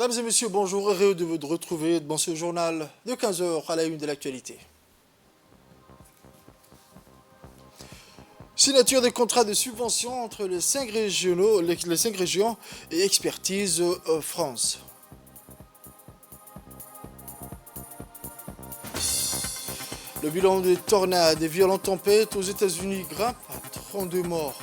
Mesdames et messieurs, bonjour, heureux de vous retrouver dans ce journal de 15 heures à la une de l'actualité. Signature des contrats de subvention entre les 5 régions et Expertise France. Le bilan des tornades et violentes tempêtes aux États-Unis grimpe à 32 morts.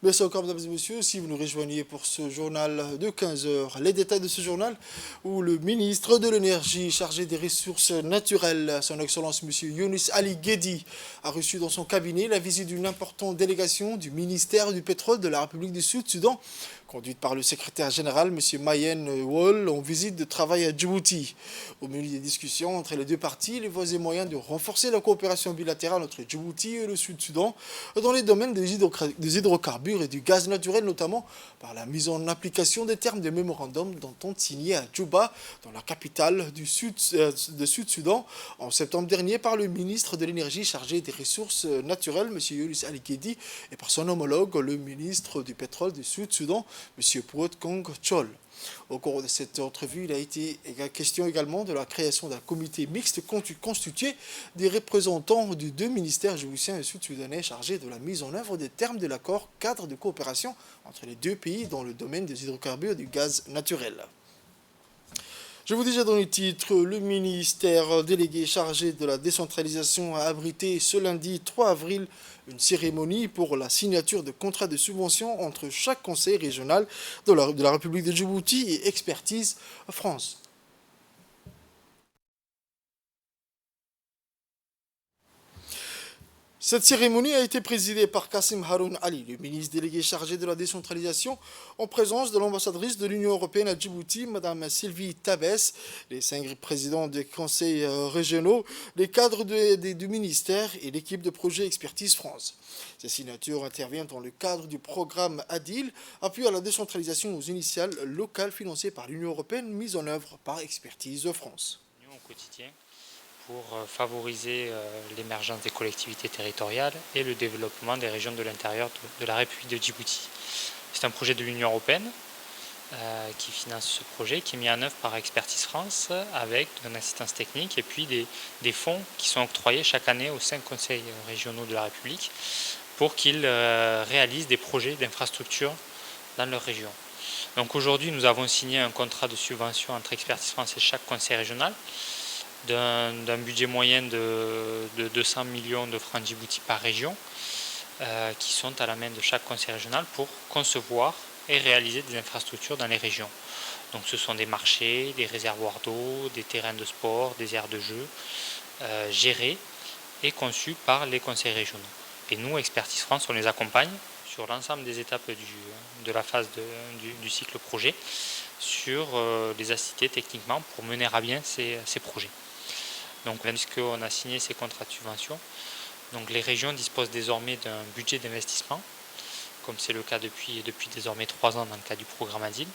Merci encore, mesdames et messieurs, si vous nous rejoignez pour ce journal de 15 heures. Les détails de ce journal où le ministre de l'Énergie chargé des ressources naturelles, son Excellence M. Younis Ali Guedi, a reçu dans son cabinet la visite d'une importante délégation du ministère du pétrole de la République du Sud-Soudan, conduite par le secrétaire général M. Mayen Wall en visite de travail à Djibouti. Au milieu des discussions entre les deux parties, il est voies et moyens de renforcer la coopération bilatérale entre Djibouti et le Sud-Soudan dans les domaines des hydrocarbures et du gaz naturel, notamment par la mise en application des termes des mémorandums d'entente signés à Djouba, dans la capitale du Sud-Soudan, en septembre dernier par le ministre de l'Énergie chargé des ressources naturelles, M. Younis Ali Guedi, et par son homologue, le ministre du pétrole du Sud-Soudan, M. Puot Kong Chol. Au cours de cette entrevue, il a été question également de la création d'un comité mixte constitué des représentants des deux ministères djiboutiens et sud-soudanais chargés de la mise en œuvre des termes de l'accord cadre de coopération entre les deux pays dans le domaine des hydrocarbures et du gaz naturel. Je vous dis déjà dans le titre, le ministère délégué chargé de la décentralisation a abrité ce lundi 3 avril une cérémonie pour la signature de contrats de subvention entre chaque conseil régional de la République de Djibouti et Expertise France. Cette cérémonie a été présidée par Kassim Haroun Ali, le ministre délégué chargé de la décentralisation, en présence de l'ambassadrice de l'Union européenne à Djibouti, Mme Sylvie Tabès, les 5 présidents des conseils régionaux, les cadres du ministère et l'équipe de projet Expertise France. Ces signatures interviennent dans le cadre du programme ADIL, appui à la décentralisation aux initiales locales financées par l'Union européenne, mise en œuvre par Expertise France. Au quotidien, pour favoriser l'émergence des collectivités territoriales et le développement des régions de l'intérieur de la République de Djibouti. C'est un projet de l'Union européenne qui finance ce projet, qui est mis en œuvre par Expertise France avec une assistance technique et puis des fonds qui sont octroyés chaque année aux 5 conseils régionaux de la République pour qu'ils réalisent des projets d'infrastructure dans leur région. Donc aujourd'hui, nous avons signé un contrat de subvention entre Expertise France et chaque conseil régional d'un budget moyen de 200 millions de francs Djibouti par région qui sont à la main de chaque conseil régional pour concevoir et réaliser des infrastructures dans les régions. Donc ce sont des marchés, des réservoirs d'eau, des terrains de sport, des aires de jeu gérés et conçus par les conseils régionaux. Et nous, Expertise France, on les accompagne sur l'ensemble des étapes de la phase du cycle projet, sur les assister techniquement pour mener à bien ces projets. Donc, puisqu'on a signé ces contrats de subvention, donc les régions disposent désormais d'un budget d'investissement, comme c'est le cas depuis désormais 3 ans dans le cas du programme ADIL,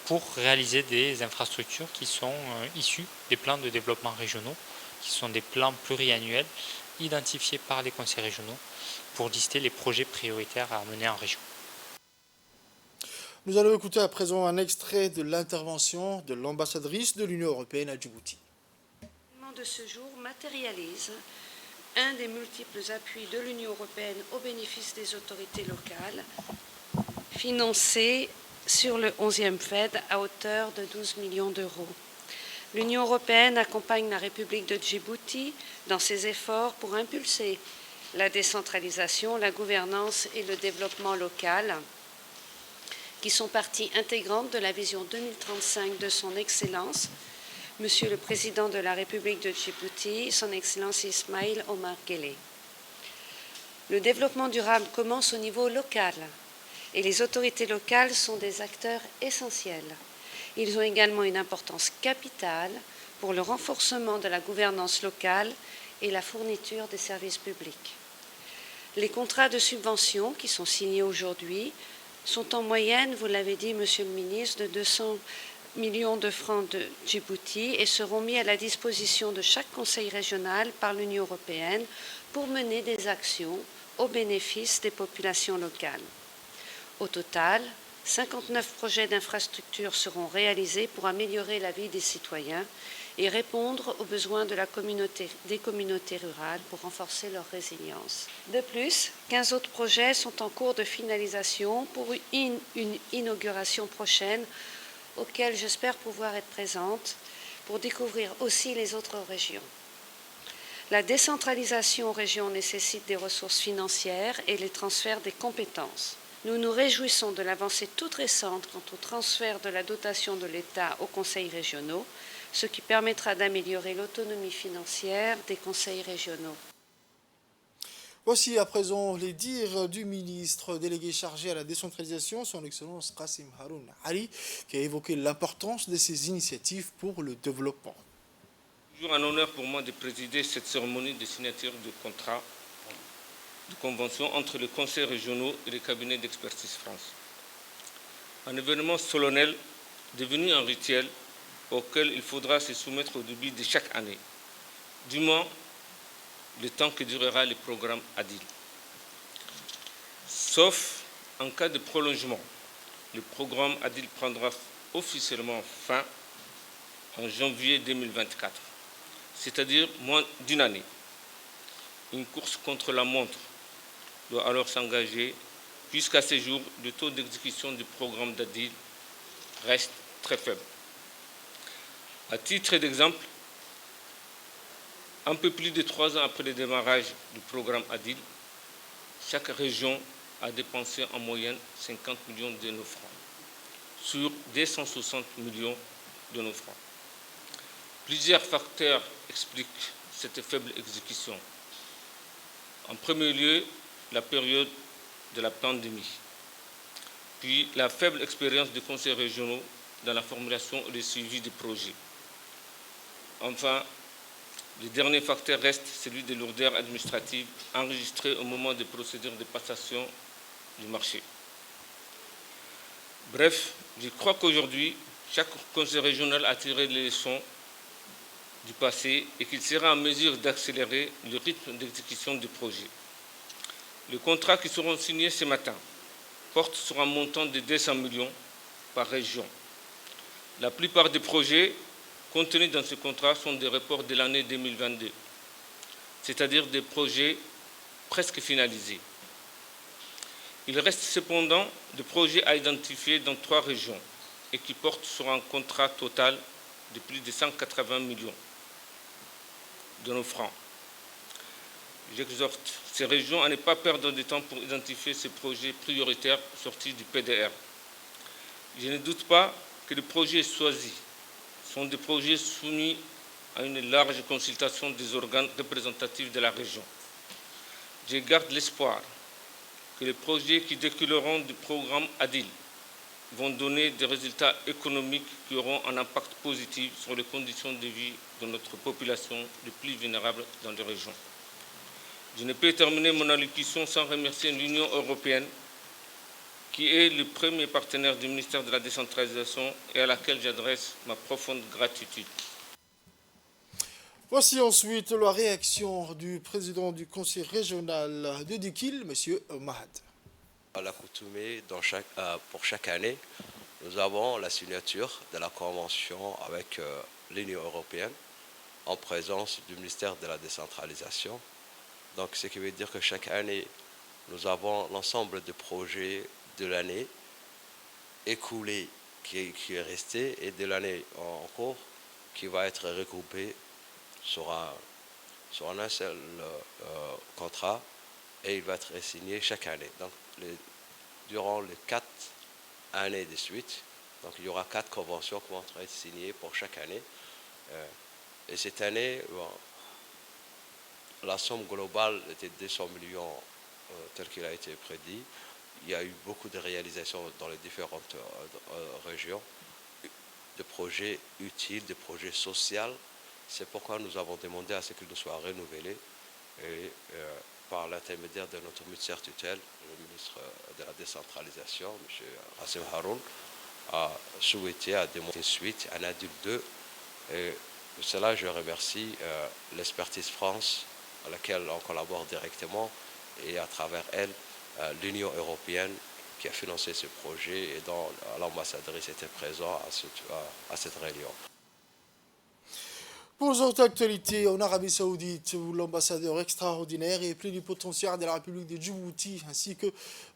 pour réaliser des infrastructures qui sont issues des plans de développement régionaux, qui sont des plans pluriannuels identifiés par les conseils régionaux pour lister les projets prioritaires à mener en région. Nous allons écouter à présent un extrait de l'intervention de l'ambassadrice de l'Union européenne à Djibouti. L'événement de ce jour matérialise un des multiples appuis de l'Union européenne au bénéfice des autorités locales, financés sur le 11e FED à hauteur de 12 millions d'euros. L'Union européenne accompagne la République de Djibouti dans ses efforts pour impulser la décentralisation, la gouvernance et le développement local, qui sont partie intégrante de la vision 2035 de son Excellence, Monsieur le Président de la République de Djibouti, son Excellence Ismail Omar Guelleh. Le développement durable commence au niveau local et les autorités locales sont des acteurs essentiels. Ils ont également une importance capitale pour le renforcement de la gouvernance locale et la fourniture des services publics. Les contrats de subvention qui sont signés aujourd'hui sont en moyenne, vous l'avez dit, Monsieur le Ministre, de 200 millions de francs de Djibouti et seront mis à la disposition de chaque conseil régional par l'Union européenne pour mener des actions au bénéfice des populations locales. Au total, 59 projets d'infrastructures seront réalisés pour améliorer la vie des citoyens et répondre aux besoins de des communautés rurales pour renforcer leur résilience. De plus, 15 autres projets sont en cours de finalisation pour une inauguration prochaine auquel j'espère pouvoir être présente pour découvrir aussi les autres régions. La décentralisation aux régions nécessite des ressources financières et les transferts des compétences. Nous nous réjouissons de l'avancée toute récente quant au transfert de la dotation de l'État aux conseils régionaux, ce qui permettra d'améliorer l'autonomie financière des conseils régionaux. Voici à présent les dires du ministre délégué chargé à la décentralisation, son Excellence Qassim Haroun Ali, qui a évoqué l'importance de ces initiatives pour le développement. C'est toujours un honneur pour moi de présider cette cérémonie de signature de contrat de convention entre les conseils régionaux et les cabinets d'expertise France. Un événement solennel devenu un rituel auquel il faudra se soumettre au début de chaque année, du moins le temps que durera le programme ADIL. Sauf en cas de prolongement, le programme ADIL prendra officiellement fin en janvier 2024, c'est-à-dire moins d'une année. Une course contre la montre doit alors s'engager. Jusqu'à ce jour, le taux d'exécution du programme d'ADIL reste très faible. À titre d'exemple, un peu plus de 3 ans après le démarrage du programme ADIL, chaque région a dépensé en moyenne 50 millions de nos francs sur 260 millions de nos francs. Plusieurs facteurs expliquent cette faible exécution. En premier lieu, la période de la pandémie, puis la faible expérience des conseils régionaux dans la formulation et le suivi des projets. Enfin, le dernier facteur reste celui des lourdeurs administratives enregistrées au moment des procédures de passation du marché. Bref, je crois qu'aujourd'hui, chaque conseil régional a tiré les leçons du passé et qu'il sera en mesure d'accélérer le rythme d'exécution du projet. Les contrats qui seront signés ce matin portent sur un montant de 200 millions par région. La plupart des projets contenus dans ce contrat sont des reports de l'année 2022, c'est-à-dire des projets presque finalisés. Il reste cependant des projets à identifier dans 3 régions et qui portent sur un contrat total de plus de 180 millions de nos francs. J'exhorte ces régions à ne pas perdre de temps pour identifier ces projets prioritaires sortis du PDR. Je ne doute pas que les projets choisis sont des projets soumis à une large consultation des organes représentatifs de la région. Je garde l'espoir que les projets qui découleront du programme ADIL vont donner des résultats économiques qui auront un impact positif sur les conditions de vie de notre population les plus vulnérables dans les régions. Je ne peux terminer mon allocution sans remercier l'Union européenne, qui est le premier partenaire du ministère de la décentralisation et à laquelle j'adresse ma profonde gratitude. Voici ensuite la réaction du président du conseil régional de Dikil, M. Mahad. À l'accoutumée, pour chaque année, nous avons la signature de la convention avec l'Union européenne en présence du ministère de la décentralisation. Donc, ce qui veut dire que chaque année, nous avons l'ensemble des projets de l'année écoulée qui est resté et de l'année en cours qui va être regroupé sur un seul contrat et il va être signé chaque année. Donc, durant les 4 années de suite, donc il y aura 4 conventions qui vont être signées pour chaque année. Et cette année, la somme globale était 200 millions tel qu'il a été prédit. Il y a eu beaucoup de réalisations dans les différentes régions, de projets utiles, de projets sociaux. C'est pourquoi nous avons demandé à ce qu'il nous soit renouvelé et par l'intermédiaire de notre ministère tutelle, le ministre de la décentralisation, M. Qassim Haroun, a souhaité à demander suite à ADIL 2. Et pour cela, je remercie l'Expertise France, à laquelle on collabore directement, et à travers elle, l'Union européenne qui a financé ce projet et dont l'ambassadrice était présente à cette réunion. Pour les autres actualités, en Arabie Saoudite, où l'ambassadeur extraordinaire et plénipotentiaire de la République de Djibouti, ainsi que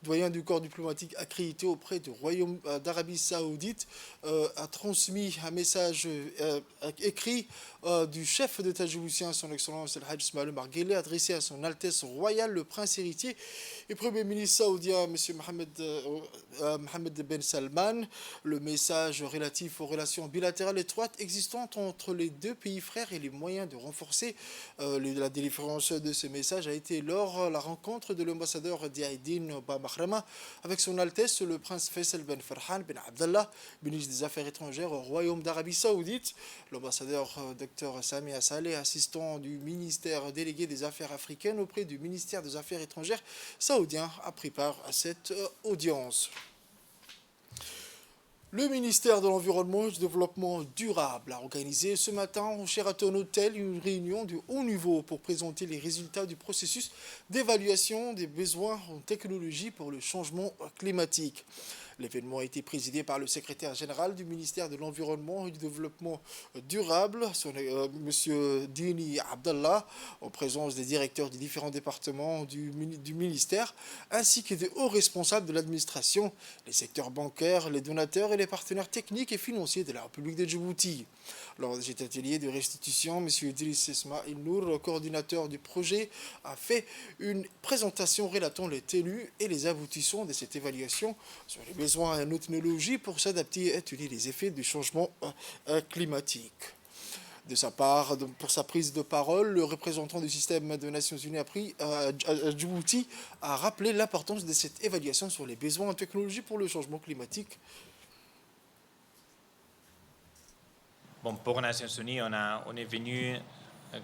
doyen du corps diplomatique accrédité auprès du Royaume d'Arabie Saoudite, a transmis un message écrit du chef d'État djiboutien, son Excellence El-Hajj Ismaël Omar Guelleh, adressé à son Altesse royale, le prince héritier et Premier ministre saoudien, M. Mohammed Ben Salman. Le message relatif aux relations bilatérales étroites existantes entre les deux pays frères et les moyens de renforcer la délivrance de ce message a été lors de la rencontre de l'ambassadeur d'Aïdine Bahrama avec son Altesse le prince Faisal Ben Farhan Ben Abdallah, ministre des Affaires étrangères au Royaume d'Arabie Saoudite. L'ambassadeur Dr Sami Saleh, assistant du ministère délégué des Affaires africaines auprès du ministère des Affaires étrangères saoudien, a pris part à cette audience. Le ministère de l'Environnement et du Développement durable a organisé ce matin au Sheraton Hotel une réunion de haut niveau pour présenter les résultats du processus d'évaluation des besoins en technologie pour le changement climatique. L'événement a été présidé par le secrétaire général du ministère de l'Environnement et du Développement durable, M. Dini Abdallah, en présence des directeurs des différents départements du ministère, ainsi que des hauts responsables de l'administration, les secteurs bancaires, les donateurs et les partenaires techniques et financiers de la République de Djibouti. Lors de cet atelier de restitution, M. Idriss Ismail Nour, coordinateur du projet, a fait une présentation relatant les tenues et les aboutissants de cette évaluation sur les besoins en technologie pour s'adapter et étudier les effets du changement climatique. De sa part, pour sa prise de parole, le représentant du système des Nations Unies à Djibouti a rappelé l'importance de cette évaluation sur les besoins en technologie pour le changement climatique. Bon, pour les Nations Unies, on est venu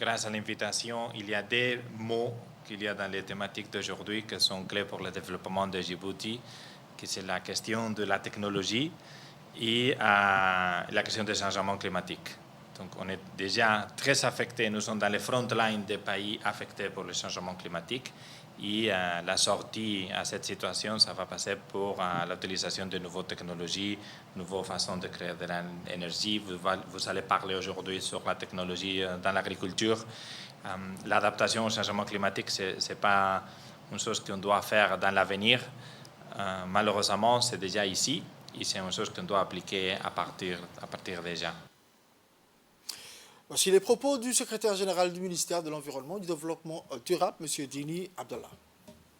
grâce à l'invitation. Il y a des mots qu'il y a dans les thématiques d'aujourd'hui qui sont clés pour le développement de Djibouti, que c'est la question de la technologie et la question des changements climatiques. Donc on est déjà très affectés, nous sommes dans les front lines des pays affectés par le changement climatique et la sortie à cette situation, ça va passer pour l'utilisation de nouvelles technologies, nouvelles façons de créer de l'énergie. Vous allez parler aujourd'hui sur la technologie dans l'agriculture. L'adaptation au changement climatique, ce n'est pas une chose qu'on doit faire dans l'avenir. Malheureusement, c'est déjà ici et c'est une chose qu'on doit appliquer à partir déjà. Voici les propos du secrétaire général du ministère de l'Environnement et du Développement durable, M. Dini Abdallah.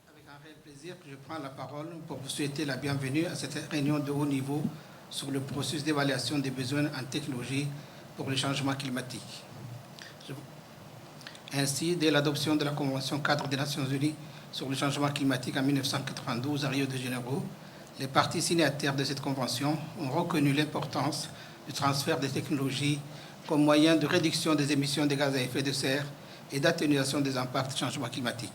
Avec un réel plaisir que je prends la parole pour vous souhaiter la bienvenue à cette réunion de haut niveau sur le processus d'évaluation des besoins en technologie pour le changement climatique. Ainsi, dès l'adoption de la Convention cadre des Nations Unies sur le changement climatique en 1992 à Rio de Janeiro, les parties signataires de cette convention ont reconnu l'importance du transfert des technologies comme moyen de réduction des émissions de gaz à effet de serre et d'atténuation des impacts du changement climatique.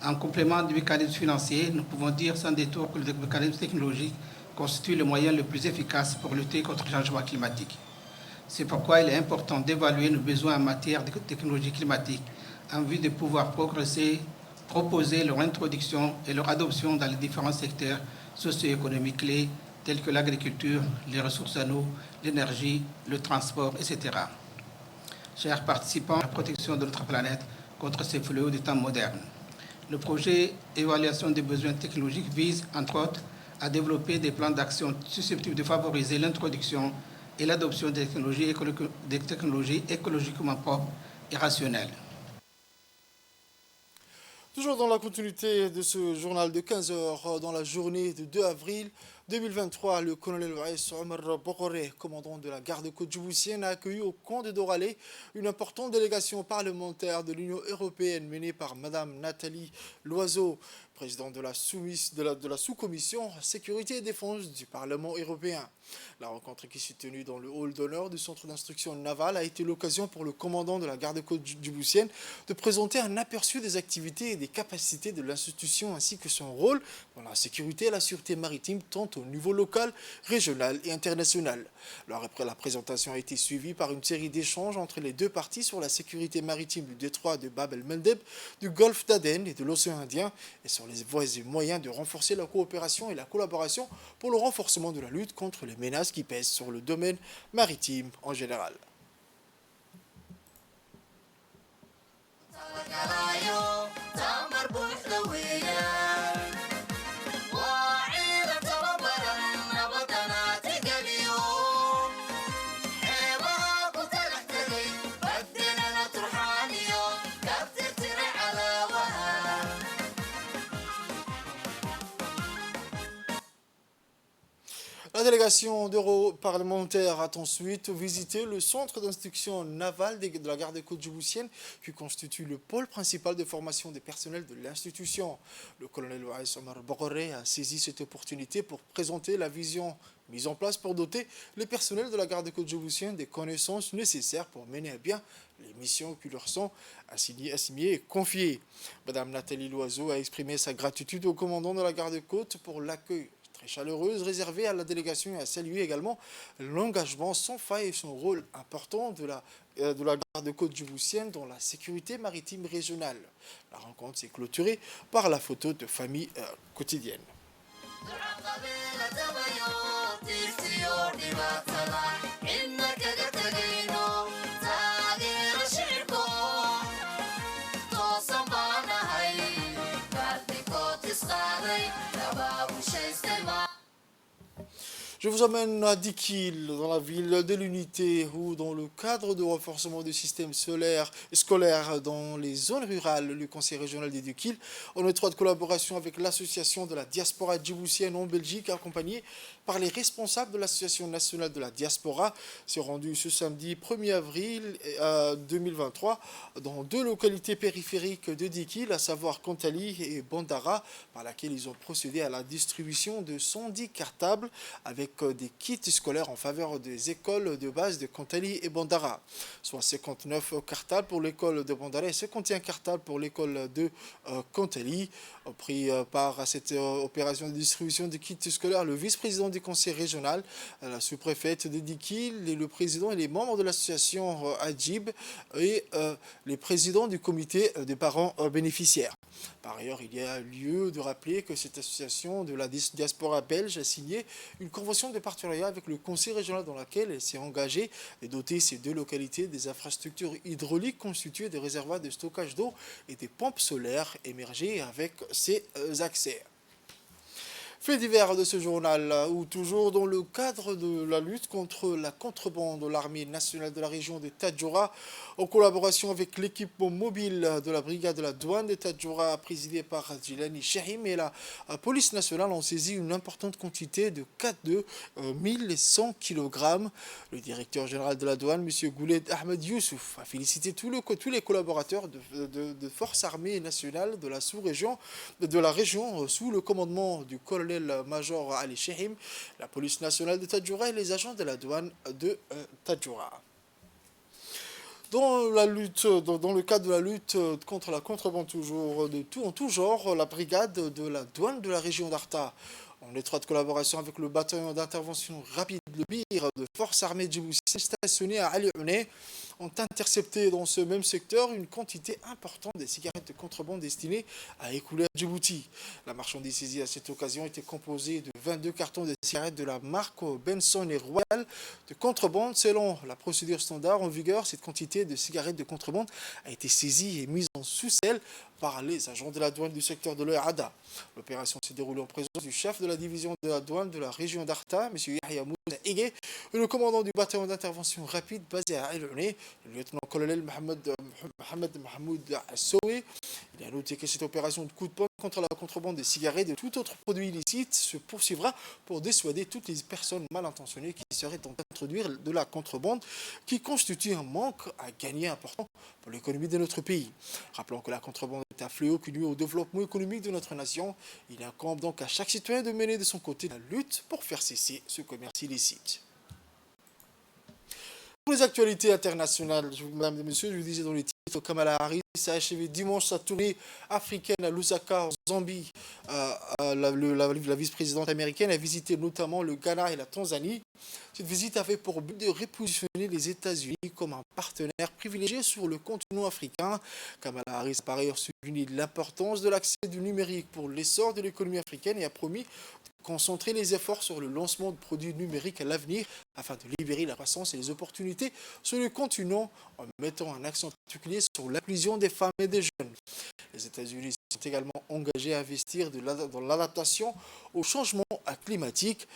En complément du mécanisme financier, nous pouvons dire sans détour que le mécanisme technologique constitue le moyen le plus efficace pour lutter contre le changement climatique. C'est pourquoi il est important d'évaluer nos besoins en matière de technologie climatique en vue de pouvoir proposer leur introduction et leur adoption dans les différents secteurs socio-économiques clés tels que l'agriculture, les ressources en eau, l'énergie, le transport, etc. Chers participants, la protection de notre planète contre ces fléaux des temps modernes. Le projet Évaluation des besoins technologiques vise, entre autres, à développer des plans d'action susceptibles de favoriser l'introduction et l'adoption des technologies écologiquement propres et rationnelles. Toujours dans la continuité de ce journal de 15 heures, dans la journée du 2 avril 2023, le colonel Waïs Omar Bokoré, commandant de la garde-côte djiboutienne, a accueilli au camp de Doralé une importante délégation parlementaire de l'Union européenne menée par Mme Nathalie Loiseau. président de la sous-commission sécurité et défense du Parlement européen. La rencontre qui s'est tenue dans le hall d'honneur du centre d'instruction navale a été l'occasion pour le commandant de la garde-côte djiboutienne de présenter un aperçu des activités et des capacités de l'institution ainsi que son rôle dans la sécurité et la sûreté maritime tant au niveau local, régional et international. Alors après, la présentation a été suivie par une série d'échanges entre les deux parties sur la sécurité maritime du détroit de Bab el-Mandeb, du golfe d'Aden et de l'océan Indien et sur les voies et moyens de renforcer la coopération et la collaboration pour le renforcement de la lutte contre les menaces qui pèsent sur le domaine maritime en général. La délégation d'europarlementaires a ensuite visité le centre d'instruction navale de la garde-côte djiboutienne qui constitue le pôle principal de formation des personnels de l'institution. Le colonel Ouaïs Omar Bogoré a saisi cette opportunité pour présenter la vision mise en place pour doter les personnels de la garde-côte djiboutienne des connaissances nécessaires pour mener à bien les missions qui leur sont assignées et confiées. Madame Nathalie Loiseau a exprimé sa gratitude au commandant de la garde-côte pour l'accueil très chaleureuse réservée à la délégation et a salué également l'engagement sans faille et son rôle important de la garde-côte djiboutienne dans la sécurité maritime régionale. La rencontre s'est clôturée par la photo de famille quotidienne. Je vous emmène à Dikil, dans la ville de l'Unité, où dans le cadre de renforcement du système scolaire dans les zones rurales, le conseil régional de Dikil, en étroite collaboration avec l'association de la diaspora djiboutienne en Belgique, accompagnée par les responsables de l'association nationale de la diaspora, s'est rendu ce samedi 1er avril 2023 dans deux localités périphériques de Dikil, à savoir Kontali et Bandara, par laquelle ils ont procédé à la distribution de 110 cartables avec des kits scolaires en faveur des écoles de base de Kontali et Bandara, soit 59 cartables pour l'école de Bandara et 51 cartables pour l'école de Kontali. Pris part à cette opération de distribution de kits scolaires, le vice-président du conseil régional, la sous-préfète de Dikil, et le président et les membres de l'association Adjib et les présidents du comité des parents bénéficiaires. Par ailleurs, il y a lieu de rappeler que cette association de la diaspora belge a signé une convention de partenariat avec le conseil régional dans laquelle elle s'est engagée de doter ces deux localités des infrastructures hydrauliques constituées de réservoirs de stockage d'eau et des pompes solaires émergées avec ces accès. Fait divers de ce journal, où toujours dans le cadre de la lutte contre la contrebande, l'armée nationale de la région de Tadjoura, en collaboration avec l'équipement mobile de la brigade de la douane de Tadjoura, présidée par Djilani Chahim, et la police nationale ont saisi une importante quantité de 1100 kg. Le directeur général de la douane, M. Gouled Ahmed Youssouf, a félicité tous les collaborateurs de forces armées nationales de la sous-région, de la région sous le commandement du colonel Major Ali Chahim, la police nationale de Tadjoura et les agents de la douane de Tadjoura. Dans le cadre de la lutte contre la contrebande en tout genre, la brigade de la douane de la région d'Arta, en étroite collaboration avec le bataillon d'intervention rapide, le BIR de forces armées djiboutiennes stationné à Ali Ouneh, ont intercepté dans ce même secteur une quantité importante de cigarettes de contrebande destinées à écouler à Djibouti. La marchandise saisie à cette occasion était composée de 22 cartons de cigarettes de la marque Benson et Royal de contrebande. Selon la procédure standard en vigueur, cette quantité de cigarettes de contrebande a été saisie et mise en sous-selle par les agents de la douane du secteur de l'Oeada. L'opération s'est déroulée en présence du chef de la division de la douane de la région d'Arta, M. Yahya Moussa Igué, et le commandant du bataillon d'intervention rapide basé à El-Ouneh, le lieutenant-colonel Mohamed Mahmoud Assoué. Il a noté que cette opération de coup de poing contre la contrebande des cigarettes et de tout autre produit illicite se poursuivra pour dissuader toutes les personnes mal intentionnées qui seraient tentés d'introduire de la contrebande qui constitue un manque à gagner important pour l'économie de notre pays. Rappelons que la contrebande est un fléau qui nuit au développement économique de notre nation. Il incombe donc à chaque citoyen de mener de son côté la lutte pour faire cesser ce commerce illicite. Pour les actualités internationales, mesdames et messieurs, je vous disais dans les titres, Kamala Harris a achevé dimanche sa tournée africaine à Lusaka, en Zambie. La vice-présidente américaine a visité notamment le Ghana et la Tanzanie. Cette visite avait pour but de repositionner les États-Unis comme un partenaire privilégié sur le continent africain. Kamala Harris a par ailleurs souligné l'importance de l'accès du numérique pour l'essor de l'économie africaine et a promis concentrer les efforts sur le lancement de produits numériques à l'avenir afin de libérer la croissance et les opportunités sur le continent en mettant un accent particulier sur l'inclusion des femmes et des jeunes. Les États-Unis sont également engagés à investir dans l'adaptation au changement climatique.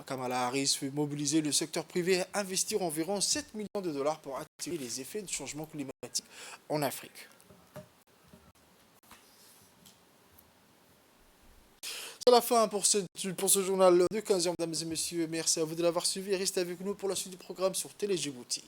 Kamala Harris veut mobiliser le secteur privé et investir environ 7 millions de dollars pour atténuer les effets du changement climatique en Afrique. C'est la fin pour ce journal de 15h, mesdames et messieurs. Merci à vous de l'avoir suivi et restez avec nous pour la suite du programme sur Télé Djibouti.